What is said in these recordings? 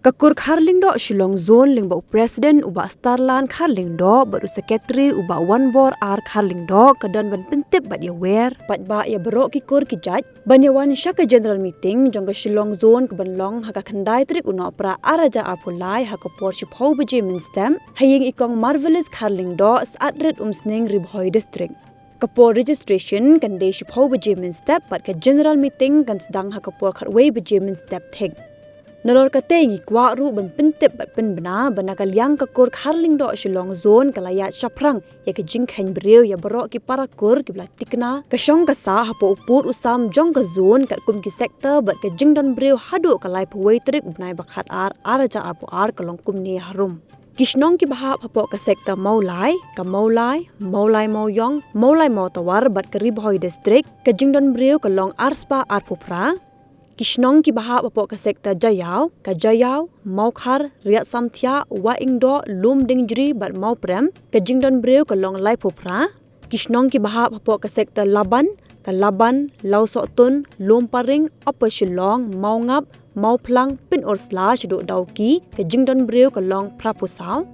Kakur Kharlyngdoh Shillong zone lingba presiden uba starlan Kharlyngdoh baru sekretari uba one bor Kharlyngdoh kedan ban pentip bat ya wer bat ba ya berok kikur kijaj ban ya wan syaka general meeting jongga Shillong zone ke banlong haka khandai trik uno pra araja apulai haka por chipau beje minstem haying ikong marvelous Kharlyngdoh saat red umsning ribhoi district. Kapor registration kan de chipau beje minstep bat ke general meeting kan sedang haka por khatway beje minstep thek. Nalor katengi kwa ru ban pentip bat penbena banakal yang kakur Kharlyngdoh Shillong zone kalayat syaprang ya ke Jingpynbna ya berok ki parakur ki blatikna kasyong kasa hapo upur usam jong ka zone kat kum ki sektor bat ke Jingpynbna hadu kalai pawai trik benai bakhat araja apo kalong kum ni harum. Kishnong ki bahap hapo ka sektor maulai mauyong maulai mautawar bat ke ribhoi district ke Jingpynbna kalong arspa pupra. Kishnong ki bahap apok ke sektor Jayau, Maukhar, Riat Samthia, Waingdo, Lum Dingjri bat Mau Prem, ke Jingpynbna ke Long Lai Phopra. Kishnong ki bahap apok ke sektor Laban, Lau Sok Tun, Lum Paring, Upper Shillong, Mau Ngap, Mau Plang, Pin Orsla, Shiduk Dauki, ke Jingpynbna ke Long Prapusau.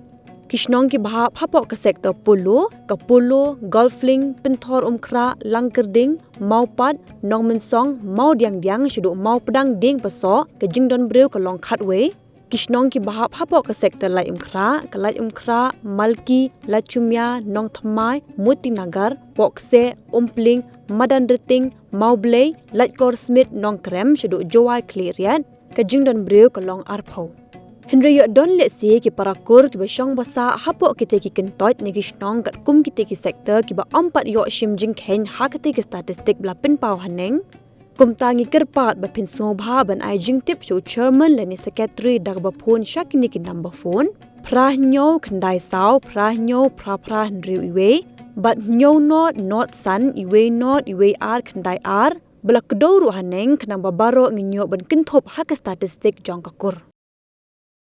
Kishnong ki bahap hapok ke sektor Pulo, Golfling, Pintor Umkra, Langkerding, Maupat, Nong Mensong, Mau Diang Shiduk Mau Pedang Ding Paso, ke Jingpynbna ke Long Khatway. Kishnong ki bahap hapok ke sektor Lai Umkra, Malki, Lachumya, Nong Thamai, Mutinagar, Pokse, Umpling, Madan Riting, Mau Blay, Latkor Smith, Nong Krem, Shiduk Jowai Kleriat, ke Jingpynbna ke Long Arpau. Henry don letsi ki parakur ki basyong basa hapok kita ki kentot ni Kishnong kat kum kita ki sektor ki ba 4 yok shim jingkhen ha kita ki statistik bla pin pau haneng kum tangi kerpat ba pin sobha ban ai jingtip chu chairman le ni secretary dag ba phone shakini ki number phone prah nyo khandai sau prah nyo pra Henry iwe but nyo not san iwe khandai ar bla kdoru haneng khnang ba baro nginyo ban kinthop ha ka statistik jong kakur.